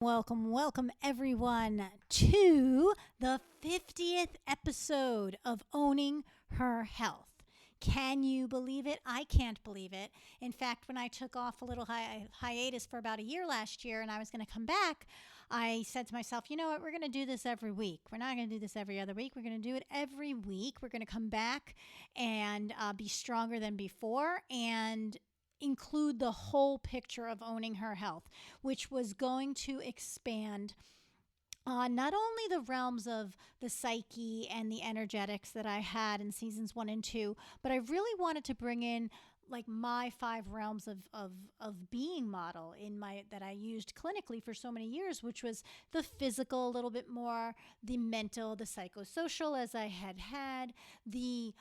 Welcome everyone to the 50th episode of Owning Her Health. Can you believe it? I can't believe it. In fact, when I took off a little hiatus for about a year last year and I was going to come back, I said to myself, you know what, we're going to do this every week. We're not going to do this every other week. We're going to do it every week. We're going to come back and be stronger than before and include the whole picture of owning her health, which was going to expand on not only the realms of the psyche and the energetics that I had in seasons 1 and 2, but I really wanted to bring in like my 5 realms of being model that I used clinically for so many years, which was the physical a little bit more, the mental, the psychosocial as I had, the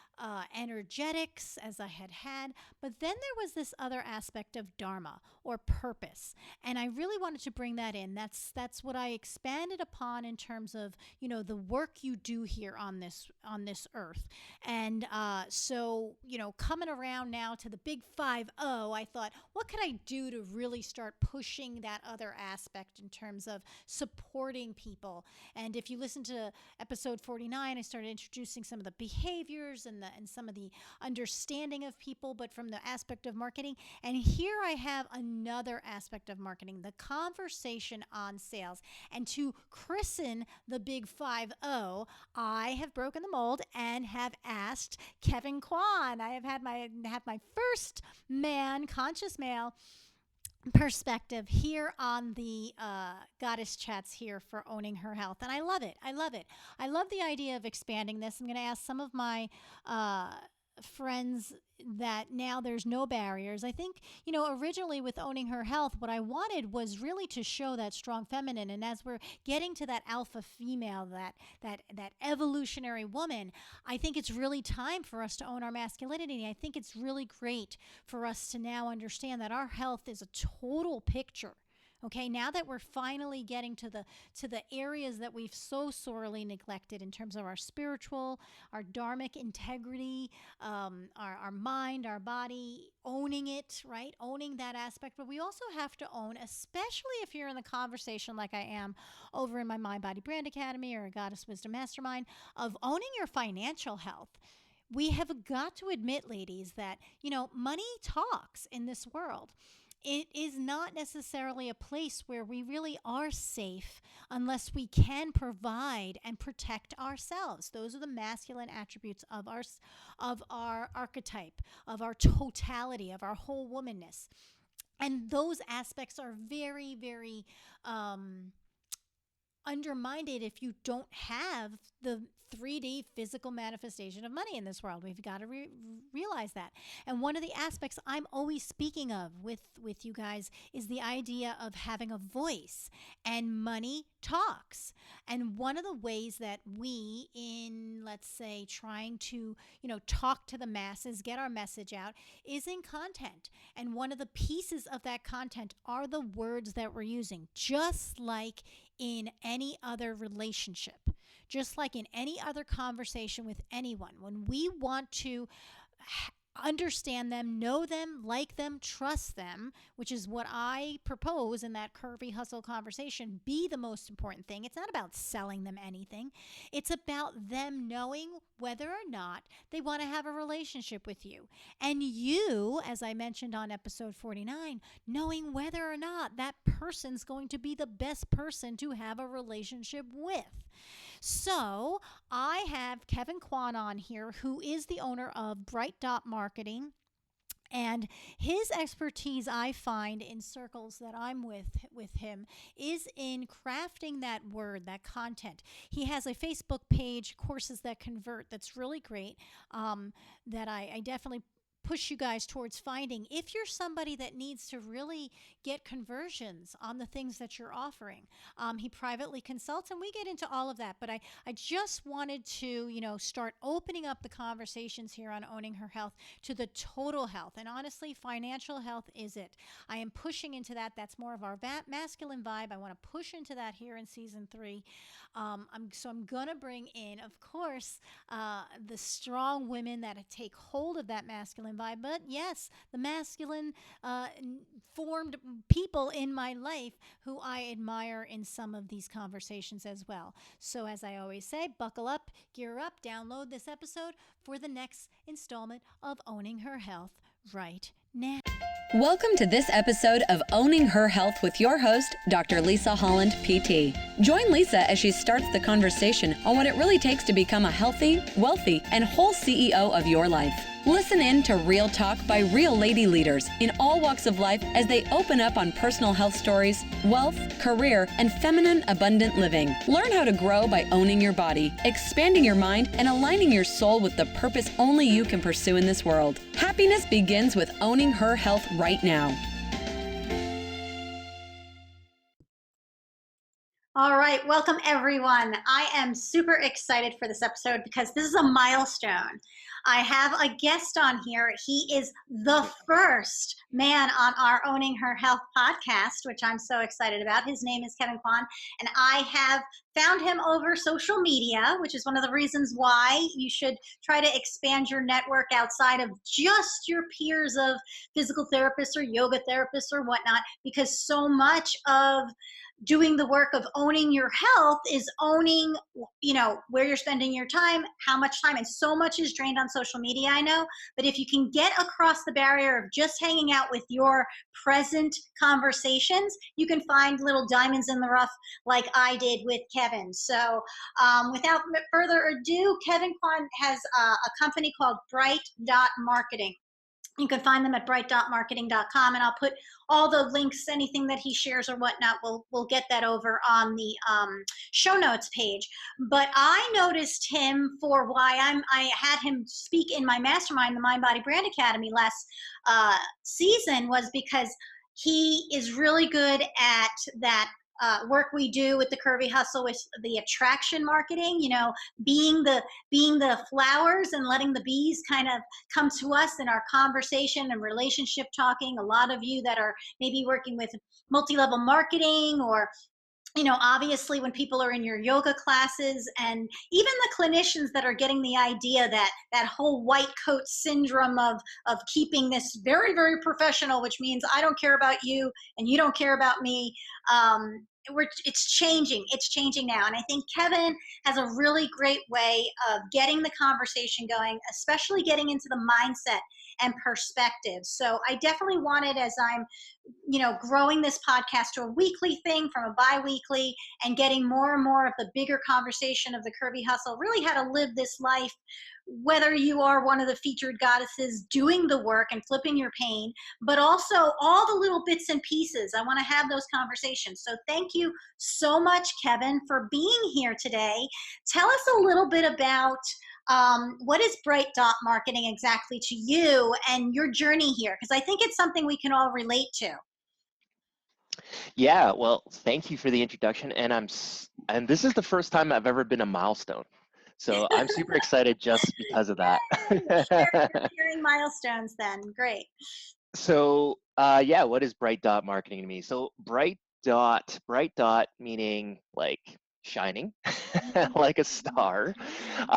energetics as I had, but then there was this other aspect of dharma or purpose, and I really wanted to bring that in. That's what I expanded upon in terms of the work you do here on this earth, and so coming around now to the big 5-0, I thought, what could I do to really start pushing that other aspect in terms of supporting people? And if you listen to episode 49, I started introducing some of the behaviors and some of the understanding of people, but from the aspect of marketing. And here I have another aspect of marketing, the conversation on sales. And to christen the big 5-0, I have broken the mold and have asked Kevin Kwan. I have had my first conscious male perspective here on the Goddess Chats here for Owning Her Health. And I love it. I love the idea of expanding this. I'm going to ask some of my friends that now there's no barriers. I think, originally with Owning Her Health, what I wanted was really to show that strong feminine. And as we're getting to that alpha female, that evolutionary woman, I think it's really time for us to own our masculinity. I think it's really great for us to now understand that our health is a total picture. Okay, now that we're finally getting to the areas that we've so sorely neglected in terms of our spiritual, our dharmic integrity, our mind, our body, owning it, right? Owning that aspect. But we also have to own, especially if you're in the conversation like I am over in my Mind Body Brand Academy or a Goddess Wisdom Mastermind, of owning your financial health. We have got to admit, ladies, that, money talks in this world. It is not necessarily a place where we really are safe unless we can provide and protect ourselves. Those are the masculine attributes of our archetype, of our totality, of our whole womanness. And those aspects are very, very undermined if you don't have the 3D physical manifestation of money in this world. We've got to realize that. And one of the aspects I'm always speaking of with you guys is the idea of having a voice, and money talks. And one of the ways that we, in, let's say, trying to, talk to the masses, get our message out, is in content. And one of the pieces of that content are the words that we're using, just like in any other relationship, just like in any other conversation with anyone. When we want to understand them, know them, like them, trust them, which is what I propose in that curvy hustle conversation, be the most important thing. It's not about selling them anything. It's about them knowing whether or not they want to have a relationship with you. And you, as I mentioned on episode 49, knowing whether or not that person's going to be the best person to have a relationship with. So I have Kevin Kwan on here, who is the owner of Bright Dot Marketing. And his expertise, I find, in circles that I'm with him, is in crafting that word, that content. He has a Facebook page, Courses That Convert, that's really great, that I definitely push you guys towards finding if you're somebody that needs to really get conversions on the things that you're offering. He privately consults, and we get into all of that. But I just wanted to, start opening up the conversations here on Owning Her Health to the total health. And honestly, financial health is it. I am pushing into that. That's more of our masculine vibe. I want to push into that here in season 3. I'm going to bring in, of course, the strong women that take hold of that masculine vibe, but yes, the masculine formed people in my life who I admire in some of these conversations as well. So, as I always say, buckle up, gear up, download this episode for the next installment of Owning Her Health right now. Welcome to this episode of Owning Her Health with your host, Dr. Lisa Holland, PT. Join Lisa as she starts the conversation on what it really takes to become a healthy, wealthy, and whole CEO of your life. Listen in to real talk by real lady leaders in all walks of life as they open up on personal health stories, wealth, career, and feminine abundant living. Learn how to grow by owning your body, expanding your mind, and aligning your soul with the purpose only you can pursue in this world. Happiness begins with owning her health right now. All right, welcome everyone. I am super excited for this episode because this is a milestone. I have a guest on here. He is the first man on our Owning Her Health podcast, which I'm so excited about. His name is Kevin Kwan, and I have found him over social media, which is one of the reasons why you should try to expand your network outside of just your peers of physical therapists or yoga therapists or whatnot, because so much of doing the work of owning your health is owning, where you're spending your time, how much time, and so much is drained on social media, I know. But if you can get across the barrier of just hanging out with your present conversations, you can find little diamonds in the rough like I did with Kevin. So without further ado, Kevin Kwan has a company called Bright Dot Marketing. You can find them at bright.marketing.com, and I'll put all the links, anything that he shares or whatnot, we'll get that over on the show notes page. But I noticed him for why I had him speak in my mastermind, the Mind Body Brand Academy last season, was because he is really good at that work we do with the Curvy Hustle, with the attraction marketing, being the flowers and letting the bees kind of come to us in our conversation and relationship talking. A lot of you that are maybe working with multi-level marketing, or obviously when people are in your yoga classes, and even the clinicians that are getting the idea that whole white coat syndrome of keeping this very, very professional, which means I don't care about you and you don't care about me. It's changing now, and I think Kevin has a really great way of getting the conversation going, especially getting into the mindset and perspective. So I definitely wanted, as I'm growing this podcast to a weekly thing from a bi-weekly, and getting more and more of the bigger conversation of the Curvy Hustle, really how to live this life, whether you are one of the featured goddesses doing the work and flipping your pain, but also all the little bits and pieces. I want to have those conversations. So thank you so much, Kevin, for being here today. Tell us a little bit about what is Bright Dot Marketing exactly to you and your journey here, because I think it's something we can all relate to. Yeah, well, thank you for the introduction, and this is the first time I've ever been a milestone. So I'm super excited just because of that. Sharing milestones then. Great. So what is Bright Dot Marketing to me? So bright dot meaning like shining like a star,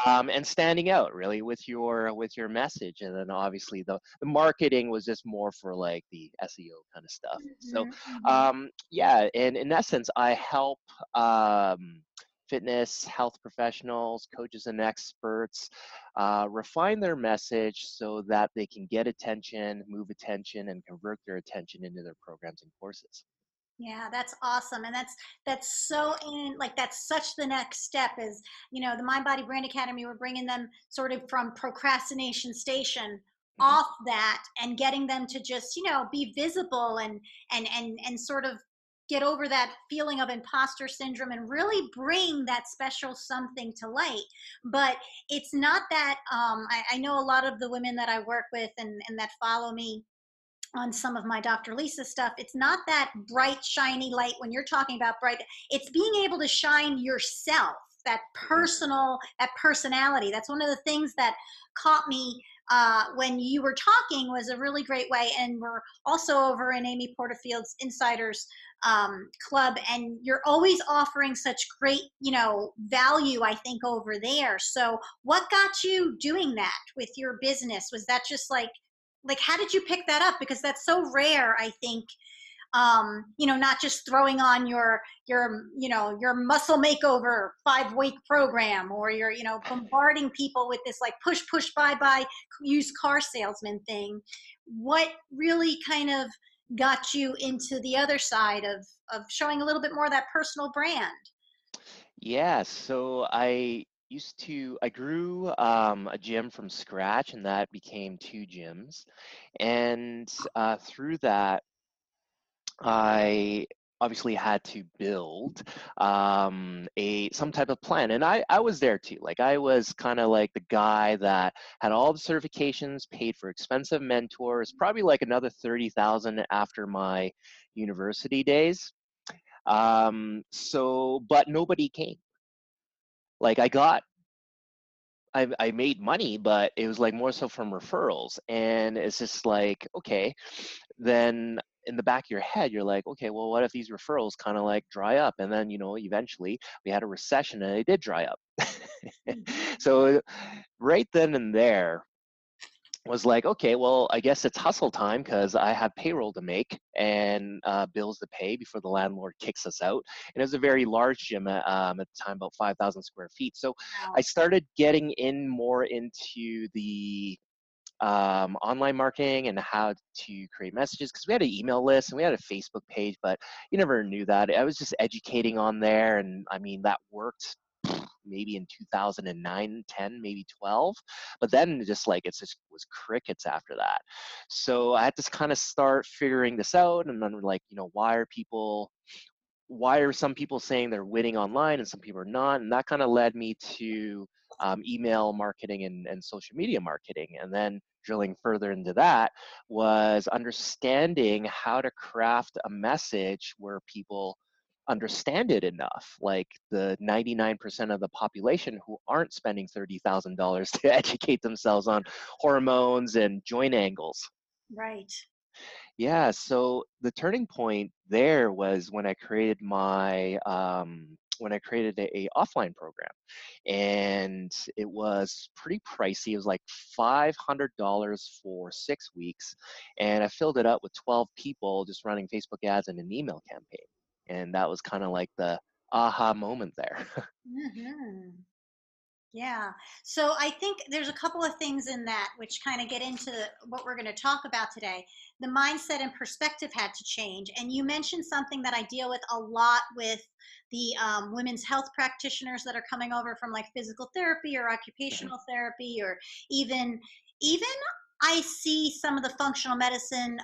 and standing out really with your message. And then obviously the marketing was just more for like the SEO kind of stuff. So and in essence I help fitness, health professionals, coaches, and experts refine their message so that they can get attention, move attention, and convert their attention into their programs and courses. Yeah, that's awesome. And that's so that's such the next step is, the Mind Body Brand Academy, we're bringing them sort of from procrastination station off that and getting them to just, be visible and sort of get over that feeling of imposter syndrome and really bring that special something to light. But it's not that, I know a lot of the women that I work with and that follow me on some of my Dr. Lisa stuff, it's not that bright, shiny light when you're talking about bright. It's being able to shine yourself, that personality. That's one of the things that caught me when you were talking, was a really great way. And we're also over in Amy Porterfield's Insiders Club, and you're always offering such great, value, I think, over there. So what got you doing that with your business? Was that just like like, how did you pick that up? Because that's so rare, I think. Not just throwing on your muscle makeover 5-week program, or you're, bombarding people with this like push, push, buy, used car salesman thing. What really kind of got you into the other side of showing a little bit more of that personal brand? Yeah, so I grew a gym from scratch, and that became 2 gyms. And through that, I obviously had to build a some type of plan, and I was there too. Like, I was kind of like the guy that had all the certifications, paid for expensive mentors, probably like another 30,000 after my university days. But nobody came. Like, I made money, but it was like more so from referrals, and it's just like, okay, then in the back of your head, you're like, okay, well, what if these referrals kind of like dry up? And then, eventually we had a recession and it did dry up. So right then and there was like, okay, well, I guess it's hustle time, because I have payroll to make and bills to pay before the landlord kicks us out. And it was a very large gym at the time, about 5,000 square feet. So I Wow. started getting in more into the online marketing and how to create messages, because we had an email list and we had a Facebook page, but you never knew that. I was just educating on there, and I mean, that worked maybe in 2009, 10, maybe 12, but then it just was crickets after that. So I had to kind of start figuring this out, and then, like, why are some people saying they're winning online and some people are not? And that kind of led me to email marketing and social media marketing. And then drilling further into that was understanding how to craft a message where people understand it enough, like the 99% of the population who aren't spending $30,000 to educate themselves on hormones and joint angles. Right. Yeah, so the turning point there was when I created a offline program, and it was pretty pricey. It was like $500 for 6 weeks, and I filled it up with 12 people just running Facebook ads and an email campaign, and that was kind of like the aha moment there. Hmm. Yeah. So I think there's a couple of things in that which kind of get into what we're going to talk about today. The mindset and perspective had to change. And you mentioned something that I deal with a lot with the women's health practitioners that are coming over from like physical therapy or Mhm, occupational therapy, or even, even I see some of the functional medicine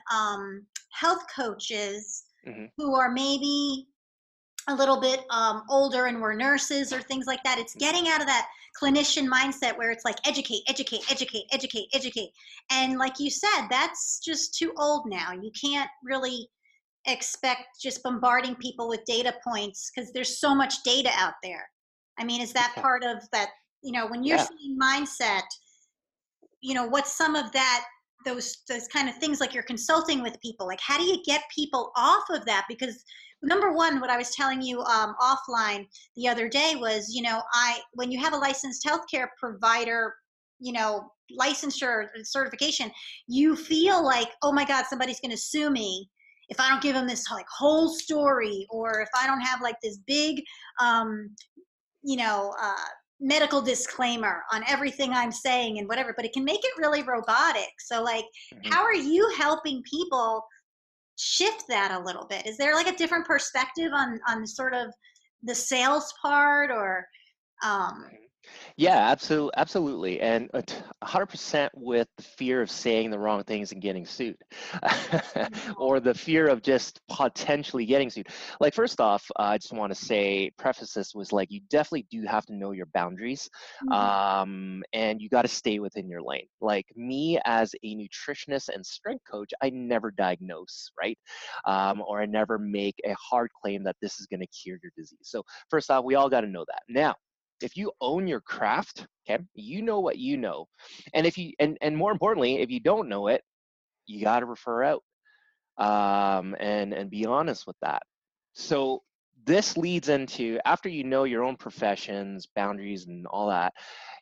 health coaches mhm. who are maybe a little bit older and were nurses or things like that. It's getting out of that clinician mindset where it's like educate, educate, educate, educate, educate. And like you said, that's just too old now. You can't really expect just bombarding people with data points because there's so much data out there. I mean, is that Yeah, part of that? When you're yeah. saying mindset, what's some of that, those kind of things, like you're consulting with people, like how do you get people off of that? Because number one, what I was telling you offline the other day was, I when you have a licensed healthcare provider, licensure certification, you feel like, oh my god, somebody's going to sue me if I don't give them this like whole story, or if I don't have like this big um, you know, medical disclaimer on everything I'm saying and whatever, but it can make it really robotic. So, like, Mhm. how are you helping people shift that a little bit? Is there like a different perspective on sort of the sales part, or, um, Yeah, absolutely, and 100% with the fear of saying the wrong things and getting sued, or the fear of just potentially getting sued. Like, first off, I just want to say, preface this was like, you definitely do have to know your boundaries, mhm, and you got to stay within your lane. Like me, as a nutritionist and strength coach, I never diagnose, right? Or I never make a hard claim that this is going to cure your disease. So first off, we all got to know that. Now, if you own your craft, okay, you know what you know. And if you and more importantly, if you don't know it, you got to refer out, and be honest with that. So this leads into, after you know your own professions, boundaries, and all that,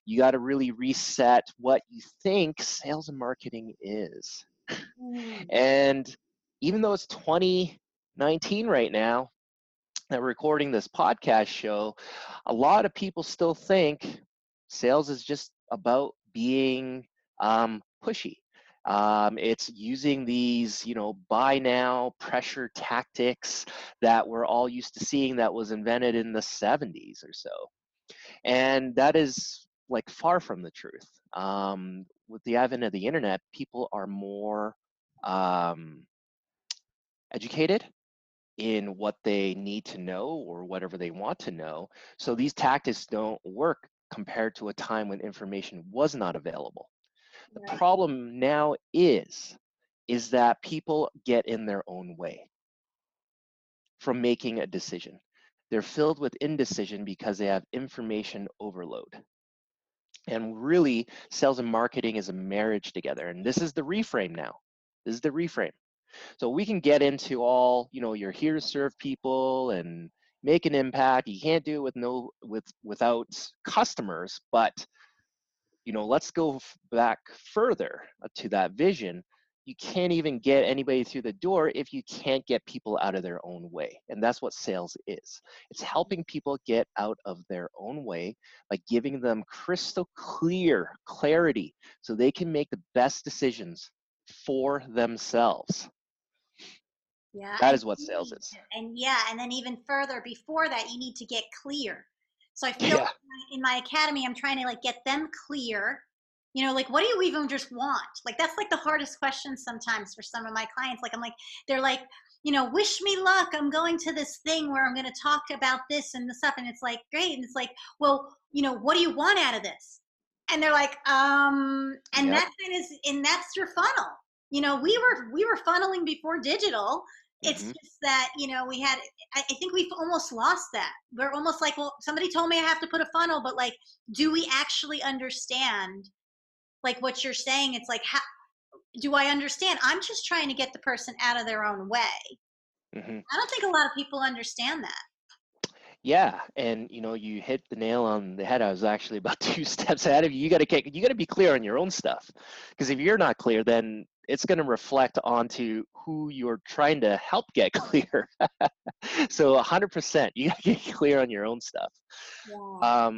you got to really reset what you think sales and marketing is. Mm. And even though it's 2019 right now, that we're recording this podcast show, a lot of people still think sales is just about being pushy. It's using these, buy now pressure tactics that we're all used to seeing that was invented in the 70s or so. And that is like far from the truth. With the advent of the internet, people are more educated in what they need to know or whatever they want to know. So these tactics don't work compared to a time when information was not available. The Right. problem now is that people get in their own way from making a decision. They're filled with indecision because they have information overload. And really, sales and marketing is a marriage together. And this is the reframe now. This is the reframe. So we can get into all, you're here to serve people and make an impact. You can't do it without customers, but let's go back further to that vision. You can't even get anybody through the door if you can't get people out of their own way. And that's what sales is. It's helping people get out of their own way by giving them crystal clear clarity so they can make the best decisions for themselves. Yeah. That is what sales is. And then even further before that, you need to get clear. So I feel Yeah. like in my academy, I'm trying to like get them clear. Like what do you even just want? Like that's like the hardest question sometimes for some of my clients. Like I'm like, they're like, wish me luck. I'm going to this thing where I'm going to talk about this and this stuff. And it's like, great. And it's like, well, what do you want out of this? And they're like, and Yep. that kind is, and that's your funnel. We were funneling before digital. It's just that, I think we've almost lost that. We're almost like, well, somebody told me I have to put a funnel, but like, do we actually understand like what you're saying? It's like, how do I understand? I'm just trying to get the person out of their own way. Mm-hmm. I don't think a lot of people understand that. Yeah, and you hit the nail on the head. I was actually about 2 steps ahead of you. You got to be clear on your own stuff, because if you're not clear, then it's going to reflect onto who you're trying to help get clear. So 100%, you got to get clear on your own stuff. Yeah.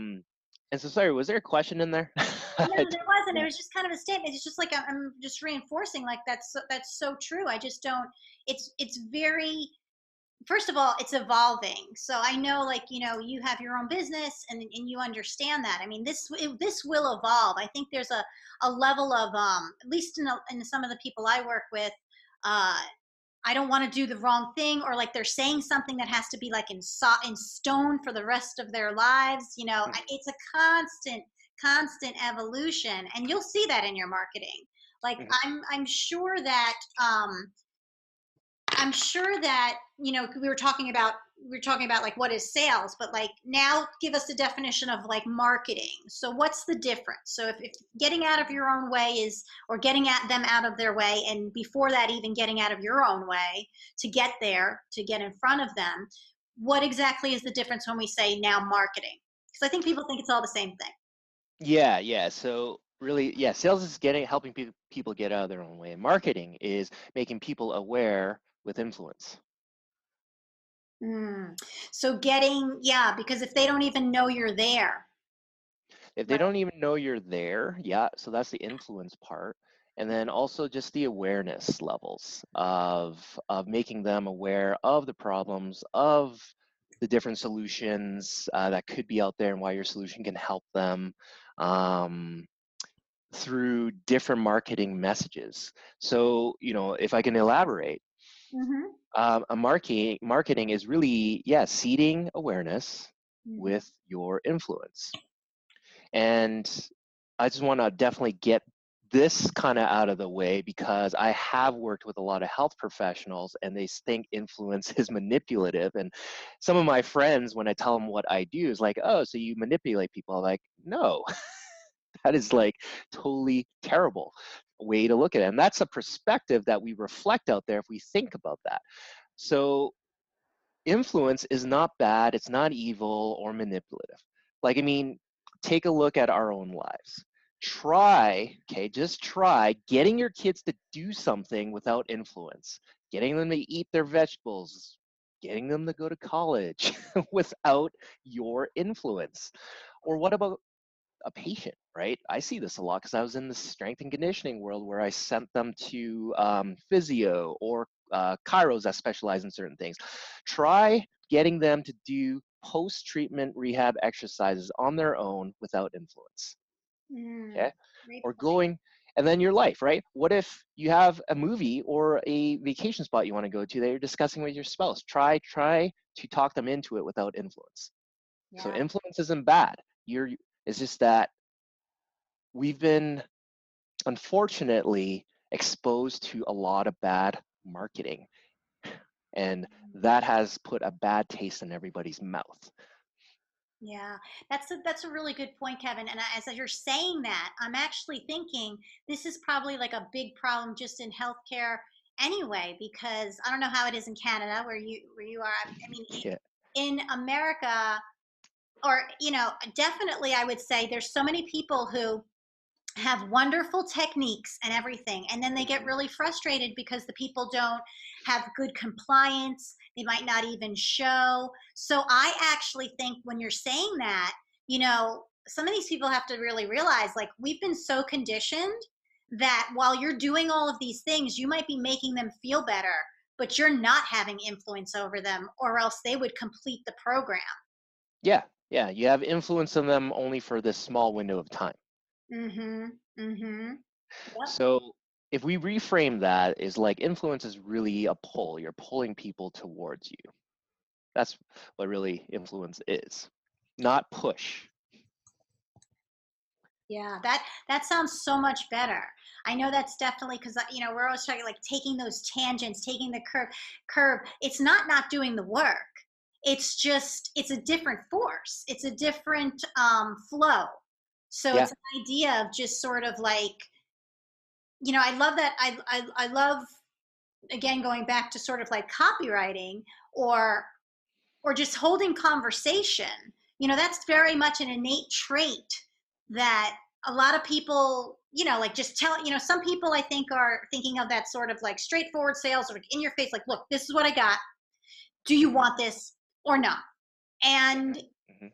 And so, sorry, was there a question in there? No, there wasn't. It was just kind of a statement. It's just like I'm just reinforcing like that's so true. I just don't. It's very. First of all, it's evolving. So I know, like you have your own business, and you understand that. I mean, this will evolve. I think there's a level of at least in some of the people I work with. I don't want to do the wrong thing, or like they're saying something that has to be like in stone for the rest of their lives. It's a constant evolution, and you'll see that in your marketing. Like I'm sure that we were talking about like what is sales, but like now give us the definition of like marketing. So what's the difference? So if getting out of your own way is, or getting at them out of their way, and before that even getting out of your own way to get there, to get in front of them, what exactly is the difference when we say now marketing? Because I think people think it's all the same thing. Yeah. So really, yeah, sales is helping people get out of their own way. And marketing is making people aware with influence. So because if they don't even know you're there. If they don't even know you're there, yeah, so that's the influence part. And then also just the awareness levels of making them aware of the problems, of the different solutions that could be out there, and why your solution can help them through different marketing messages. So, if I can elaborate, a marketing is really, seeding awareness with your influence. And I just want to definitely get this kind of out of the way, because I have worked with a lot of health professionals and they think influence is manipulative. And some of my friends, when I tell them what I do, is like, oh, so you manipulate people. I'm like, no, that is like totally terrible way to look at it. And that's a perspective that we reflect out there if we think about that. So influence is not bad, it's not evil or manipulative. Like, I mean, take a look at our own lives. Try, okay, just try getting your kids to do something without influence, getting them to eat their vegetables, getting them to go to college without your influence. Or what about a patient, right? I see this a lot because I was in the strength and conditioning world where I sent them to physio or chiros that specialize in certain things. Try getting them to do post-treatment rehab exercises on their own without influence, Mm, okay? great Or point. going, and then your life, right? What if you have a movie or a vacation spot you want to go to that you're discussing with your spouse? Try to talk them into it without influence. So Yeah. influence isn't bad. It's just that we've been unfortunately exposed to a lot of bad marketing, and that has put a bad taste in everybody's mouth. Yeah, that's a really good point, Kevin. And as you're saying that, I'm actually thinking this is probably like a big problem just in healthcare anyway, because I don't know how it is in Canada where you are. I mean, Yeah, in America, or definitely, I would say there's so many people who have wonderful techniques and everything, and then they get really frustrated because the people don't have good compliance. They might not even show. So I actually think when you're saying that, some of these people have to really realize, like, we've been so conditioned that while you're doing all of these things, you might be making them feel better, but you're not having influence over them, or else they would complete the program. yeah, yeah. You have influence on them only for this small window of time. Mm-hmm. Mm-hmm. Yep. So if we reframe that, is like influence is really a pull. You're pulling people towards you. That's what really influence is, not push. Yeah, that sounds so much better. I know that's definitely because we're always talking like taking those tangents, taking the curve. It's not doing the work. It's a different force. It's a different flow. So Yeah, it's an idea of just sort of like, I love that. I love, again, going back to sort of like copywriting, or just holding conversation. That's very much an innate trait that a lot of people, like, just tell, some people I think are thinking of that sort of like straightforward sales, or like in your face, like, look, this is what I got. Do you want this or not? And, hmm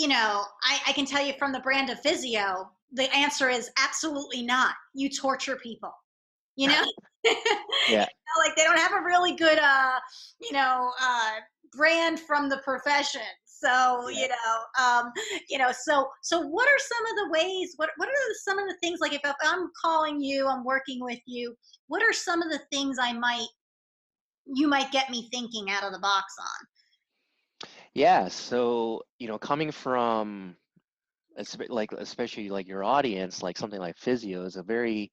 I can tell you from the brand of Physio, the answer is absolutely not. You torture people, you know? yeah, Like, they don't have a really good you know brand from the profession. So yeah. so what are some of the ways, what are some of the things, like, if I'm calling you, I'm working with you, what are some of the things you might get me thinking out of the box on? Yeah, so coming from like especially like your audience, like something like physio is a very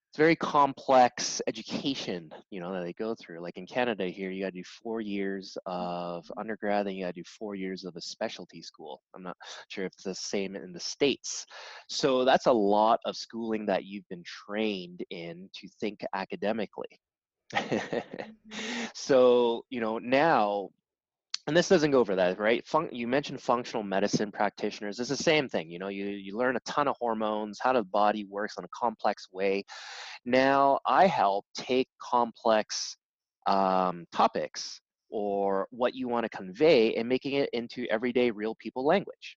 it's very complex education, that they go through. Like in Canada here, you got to do 4 years of undergrad, then you got to do 4 years of a specialty school. I'm not sure if it's the same in the States. So that's a lot of schooling that you've been trained in to think academically. So, now, and this doesn't go for that, right? You mentioned functional medicine practitioners. It's the same thing. You learn a ton of hormones, how the body works in a complex way. Now I help take complex topics or what you want to convey and making it into everyday real people language.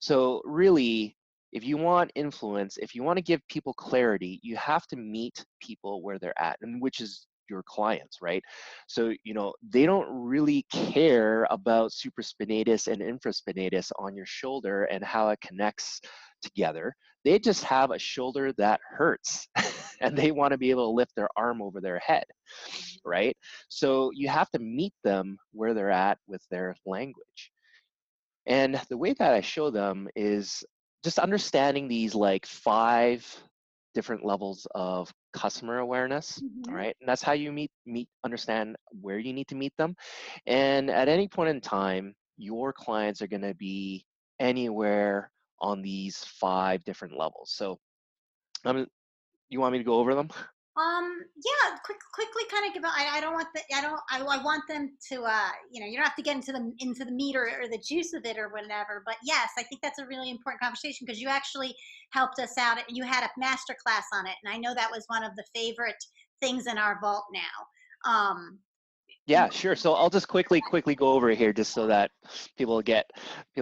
So really, if you want influence, if you want to give people clarity, you have to meet people where they're at, and which is your clients, right? So, they don't really care about supraspinatus and infraspinatus on your shoulder and how it connects together. They just have a shoulder that hurts and they want to be able to lift their arm over their head, right? So you have to meet them where they're at with their language. And the way that I show them is just understanding these like 5 different levels of customer awareness. All Hmm. right. And that's how you understand where you need to meet them. And at any point in time, your clients are going to be anywhere on these 5 different levels. So you want me to go over them? Yeah, quickly kind of give. I don't want the. I don't. I want them to. You don't have to get into the meat or the juice of it or whatever. But yes, I think that's a really important conversation because you actually helped us out. You had a master class on it, and I know that was one of the favorite things in our vault now. Yeah, sure. So I'll just quickly go over it here just so that people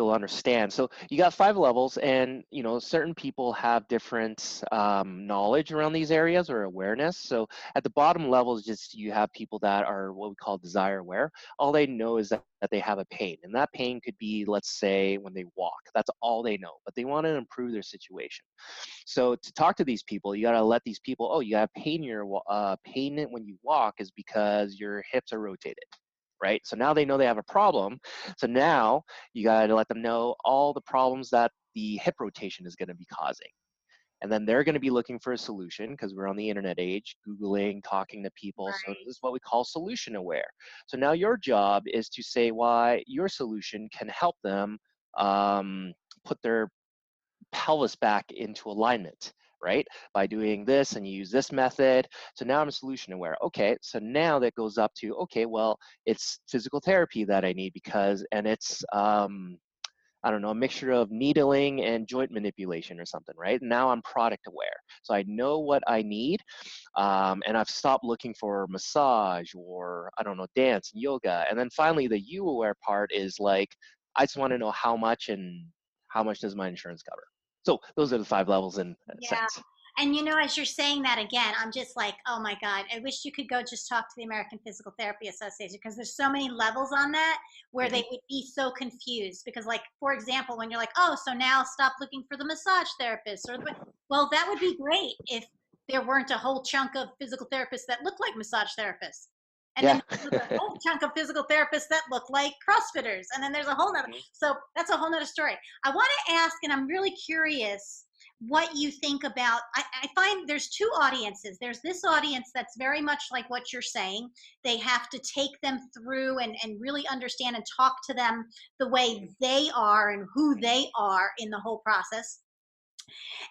understand. So you got 5 levels, and certain people have different knowledge around these areas or awareness. So at the bottom level is just you have people that are what we call desire aware. All they know is that they have a pain, and that pain could be, let's say, when they walk. That's all they know, but they want to improve their situation. So to talk to these people, you got to let these people, oh, you have pain in your pain when you walk is because your hips are rotated, right? So now they know they have a problem. So now you got to let them know all the problems that the hip rotation is going to be causing. And then they're going to be looking for a solution because we're on the internet age, Googling, talking to people. So Right. this is what we call solution aware. So now your job is to say why your solution can help them put their pelvis back into alignment, right? By doing this, and you use this method. So now I'm solution aware. Okay, so now that goes up to, okay, well, it's physical therapy that I need and it's, I don't know, a mixture of needling and joint manipulation or something, right? Now I'm product aware. So I know what I need, and I've stopped looking for massage or, I don't know, dance and yoga. And then finally, the you aware part is like, I just want to know how much and how much does my insurance cover? So those are the 5 levels in a Yeah. sense. And as you're saying that again, I'm just like, oh my God, I wish you could go just talk to the American Physical Therapy Association because there's so many levels on that where Hmm. they would be so confused. Because, like, for example, when you're like, oh, so now stop looking for the massage therapist, well, that would be great if there weren't a whole chunk of physical therapists that look like massage therapists. And Yeah. then there's a whole chunk of physical therapists that look like CrossFitters. And then there's a whole nother. Mhm. So that's a whole nother story. I want to ask, and I'm really curious what you think about. I find there's two audiences. There's this audience that's very much like what you're saying. They have to take them through and really understand and talk to them the way they are and who they are in the whole process.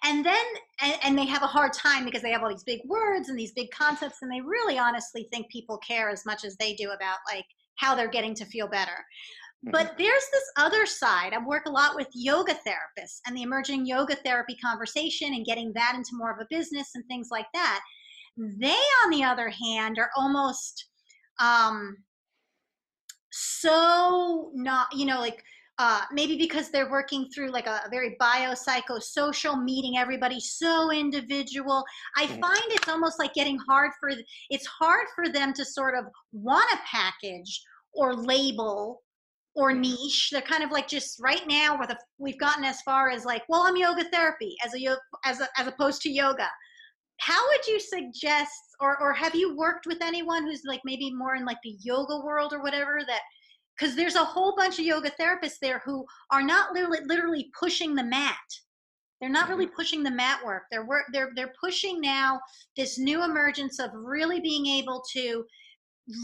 And then and they have a hard time because they have all these big words and these big concepts, and they really honestly think people care as much as they do about like how they're getting to feel better. Mhm. But there's this other side. I work a lot with yoga therapists and the emerging yoga therapy conversation and getting that into more of a business and things like that. They, on the other hand, are almost um, so not, like maybe because they're working through like a very biopsychosocial, meeting everybody so individual. I Mhm. find it's almost like it's hard for them to sort of want a package or label or Mhm. niche. They're kind of like just right now we've gotten as far as like, well, I'm yoga therapy as opposed to yoga. How would you suggest, or have you worked with anyone who's like maybe more in like the yoga world or whatever, that because there's a whole bunch of yoga therapists there who are not literally pushing the mat. They're not really Mhm. pushing the mat work. They're pushing now this new emergence of really being able to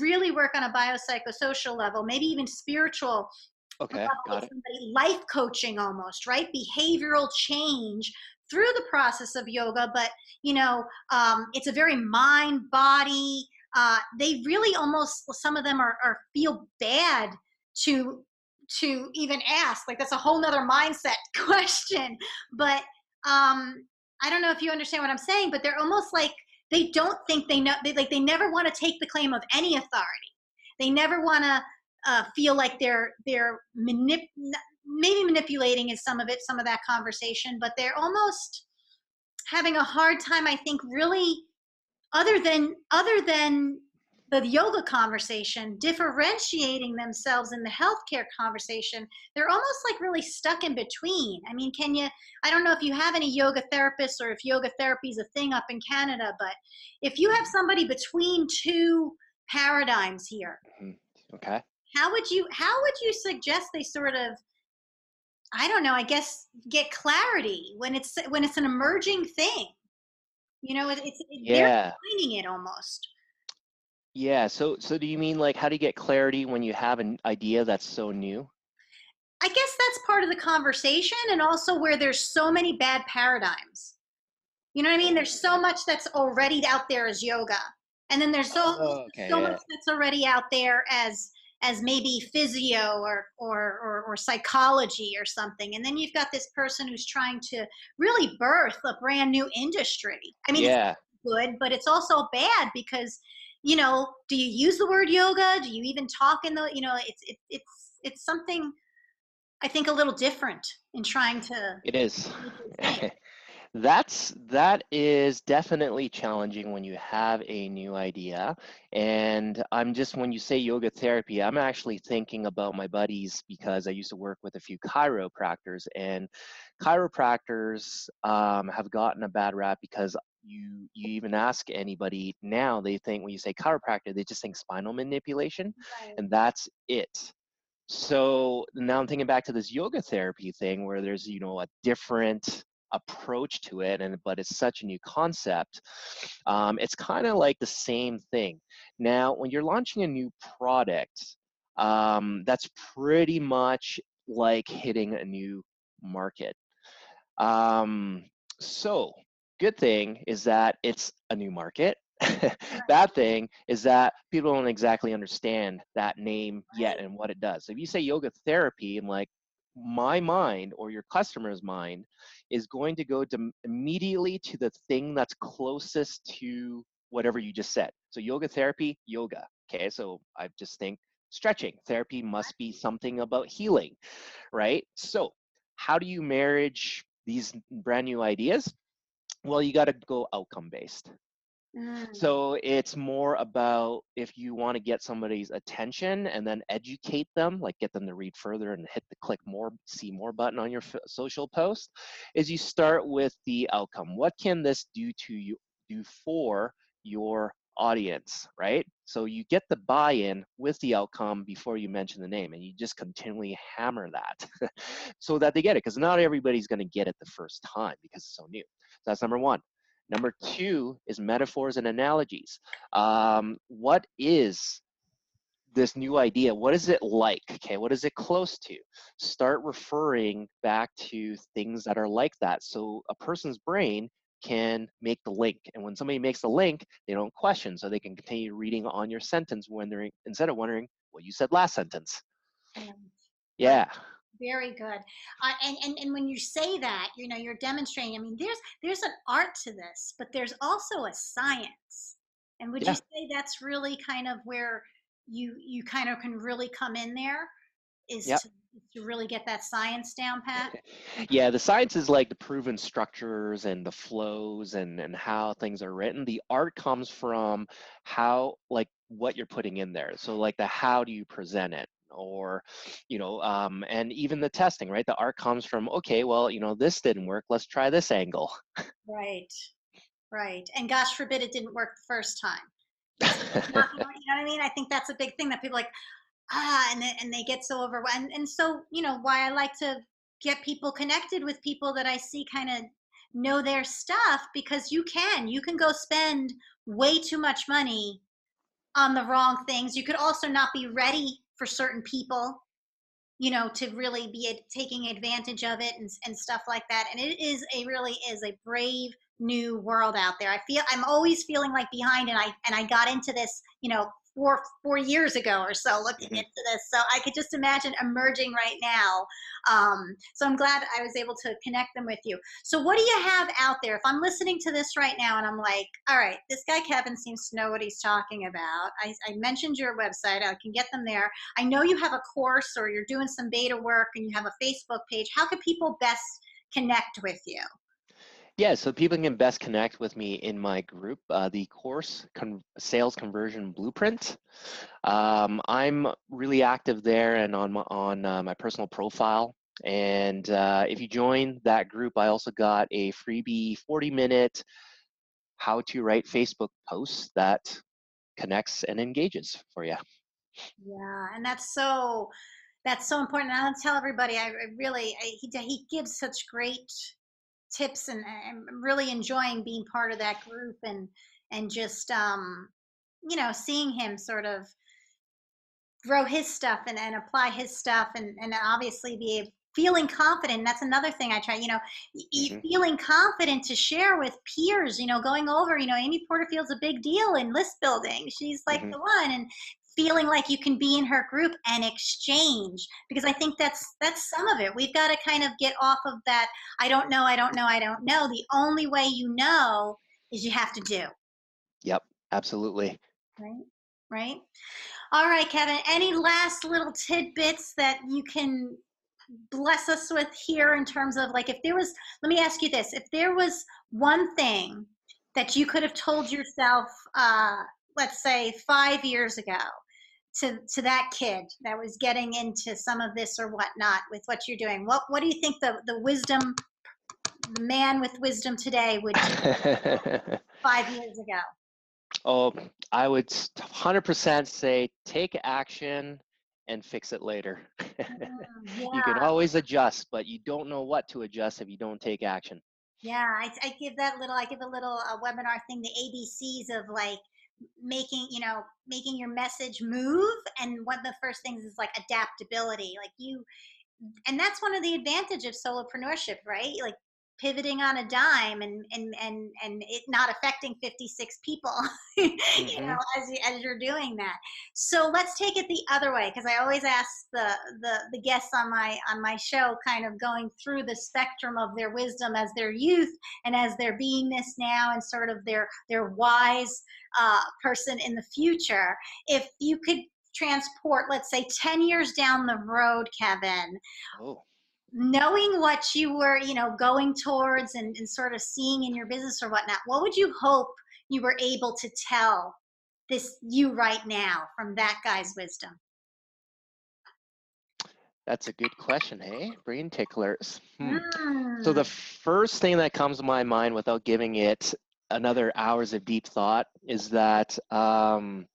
really work on a biopsychosocial level, maybe even spiritual Okay, level got with it. somebody, life coaching almost, right? Behavioral change through the process of yoga, but it's a very mind body. They really almost, some of them are feel bad to even ask. Like that's a whole nother mindset question. But I don't know if you understand what I'm saying, but they're almost like they don't think they know. They never want to take the claim of any authority. They never want to feel like they're maybe manipulating is some of that conversation, but they're almost having a hard time, I think, really, other than the yoga conversation, differentiating themselves in the healthcare conversation. They're almost like really stuck in between. I mean, I don't know if you have any yoga therapists or if yoga therapy is a thing up in Canada, but if you have somebody between two paradigms here, Mhm. Okay. how would you suggest they sort of, I don't know, I guess, get clarity when it's an emerging thing? They're Yeah. finding it almost. Yeah. So do you mean like how do you get clarity when you have an idea that's so new? I guess that's part of the conversation, and also where there's so many bad paradigms. You know what I mean? There's so much that's already out there as yoga. And then there's Oh, okay, so much yeah. that's already out there as maybe physio or psychology or something. And then you've got this person who's trying to really birth a brand new industry. I mean, it's Yeah. good, but it's also bad because, do you use the word yoga? Do you even talk in the, it's something I think a little different in trying to It is. make your thing. That is definitely challenging when you have a new idea. And when you say yoga therapy, I'm actually thinking about my buddies because I used to work with a few chiropractors, and chiropractors have gotten a bad rap because you even ask anybody now, they think when you say chiropractor, they just think spinal manipulation, Right. and that's it. So now I'm thinking back to this yoga therapy thing where there's, a different approach to it, but it's such a new concept. It's kind of like the same thing. Now, when you're launching a new product, that's pretty much like hitting a new market. Um, so, good thing is that it's a new market. Bad thing is that people don't exactly understand that name yet and what it does. So if you say yoga therapy, and like my mind or your customer's mind is going to go to immediately to the thing that's closest to whatever you just said. So yoga therapy, yoga. Okay, so I just think stretching. Therapy must be something about healing, right? So how do you marriage these brand new ideas? Well, you got to go outcome based. Mm, So it's more about if you want to get somebody's attention and then educate them, like get them to read further and hit the click more, see more button on your social post, is you start with the outcome. What can this do to you, do for your audience, right? So you get the buy-in with the outcome before you mention the name, and you just continually hammer that so that they get it, because not everybody's going to get it the first time because it's so new. So that's number one. Number two is metaphors and analogies. What is this new idea? What is it like? Okay, what is it close to? Start referring back to things that are like that, so a person's brain can make the link. And when somebody makes the link, they don't question, so they can continue reading on your sentence when they're instead of wondering what you said last sentence. right. Right. Yeah. Very good. And when you say that, you're demonstrating. I mean, there's an art to this, but there's also a science. And would you Yeah. say that's really kind of where you kind of can really come in there is Yeah. to really get that science down pat? Yeah, the science is like the proven structures and the flows and how things are written. The art comes from how, like, what you're putting in there. So like the how do you present it, or and even the testing, right? The art comes from, okay, well, this didn't work, let's try this angle. Right. Right. And gosh forbid it didn't work the first time. It's not, you know what I mean? I think that's a big thing that people like, and they get so overwhelmed. And so, why I like to get people connected with people that I see kind of know their stuff, because you can go spend way too much money on the wrong things. You could also not be ready for certain people, to really be taking advantage of it and stuff like that. And really is a brave new world out there. I'm always feeling like behind, and I got into this, 4 years ago or so, looking Mhm. into this. So I could just imagine emerging right now. So I'm glad I was able to connect them with you. So what do you have out there? If I'm listening to this right now and I'm like, all right, this guy Kevin seems to know what he's talking about. I mentioned your website. I can get them there. I know you have a course or you're doing some beta work and you have a Facebook page. How can people best connect with you? Yeah, so people can best connect with me in my group, the course Sales Conversion Blueprint. I'm really active there and on my personal profile. And if you join that group, I also got a freebie 40-minute how to write Facebook posts that connects and engages for you. Yeah, and that's so important. And I'll tell everybody, he gives such great tips, and I'm really enjoying being part of that group, and just seeing him sort of grow his stuff and apply his stuff, and obviously be feeling confident. That's another thing I try, feeling confident to share with peers, going over, Amy Porterfield's a big deal in list building. She's like Mm-hmm. the one. And feeling like you can be in her group and exchange, because I think that's some of it. We've got to kind of get off of that. I don't know. The only way you know is you have to do. Yep, absolutely. Right. All right, Kevin, any last little tidbits that you can bless us with here in terms of, like, let me ask you this, if there was one thing that you could have told yourself, let's say 5 years ago, to that kid that was getting into some of this or whatnot with what you're doing, what do you think the man with wisdom today would do 5 years ago? Oh, I would 100% say take action and fix it later. You can always adjust, but you don't know what to adjust if you don't take action. Yeah, I give a little webinar thing, the ABCs of, like, making your message move. And one of the first things is, like, adaptability. And that's one of the advantages of solopreneurship, right? Like, pivoting on a dime and it not affecting 56 people, as you're doing that. So let's take it the other way, because I always ask the guests on my show, kind of going through the spectrum of their wisdom as their youth and as their beingness now, and sort of their wise person in the future. If you could transport, let's say, 10 years down the road, Kevin, knowing what you were, going towards and sort of seeing in your business or whatnot, what would you hope you were able to tell this you right now from that guy's wisdom? That's a good question, hey? Brain ticklers. So the first thing that comes to my mind, without giving it another hours of deep thought, is that find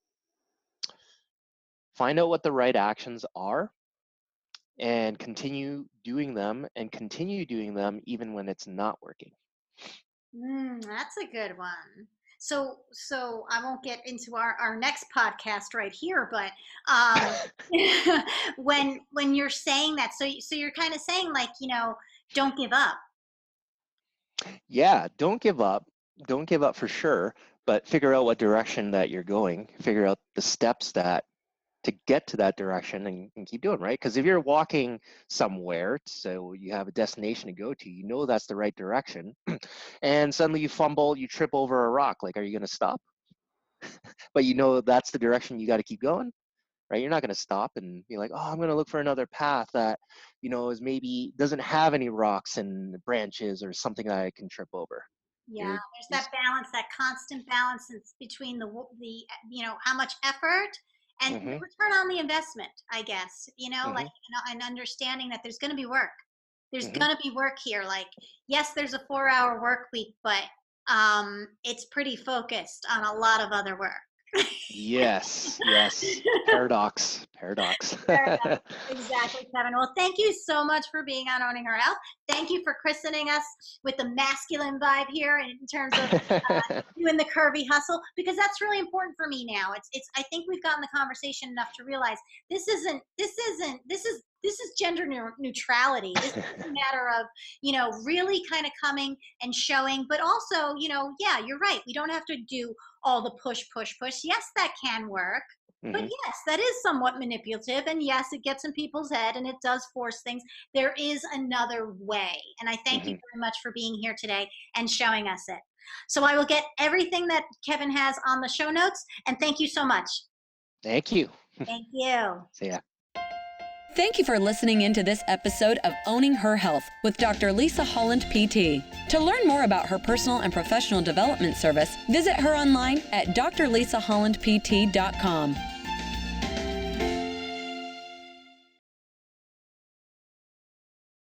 out what the right actions are and continue doing them even when it's not working. That's a good one. So I won't get into our next podcast right here, but when you're saying that, so you're kind of saying, like, don't give up. Yeah, don't give up. Don't give up for sure, but figure out what direction that you're going. Figure out the steps to get to that direction and keep doing, right? Because if you're walking somewhere, so you have a destination to go to, that's the right direction, and suddenly you fumble, you trip over a rock, like, are you going to stop? But that's the direction you got to keep going, right? You're not going to stop and be like, oh, I'm going to look for another path that, is maybe doesn't have any rocks and branches or something that I can trip over. Yeah, there's that balance, that constant balance between the how much effort and the return on the investment, I guess, and understanding that there's going to be work. There's going to be work here. Like, yes, there's a 4-hour work week, but it's pretty focused on a lot of other work. Yes. Paradox. Exactly, Kevin. Well, thank you so much for being on Owning Her Health. Thank you for christening us with the masculine vibe here in terms of doing the curvy hustle, because that's really important for me now. I think we've gotten the conversation enough to realize this is gender neutrality. This is a matter of, really kind of coming and showing, but also, yeah, you're right. We don't have to do all the push. Yes, that can work. But yes, that is somewhat manipulative. And yes, it gets in people's head and it does force things. There is another way. And I thank you very much for being here today and showing us it. So I will get everything that Kevin has on the show notes. And thank you so much. Thank you. Thank you. See ya. Thank you for listening into this episode of Owning Her Health with Dr. Lisa Holland, PT. To learn more about her personal and professional development service, visit her online at drlisahollandpt.com.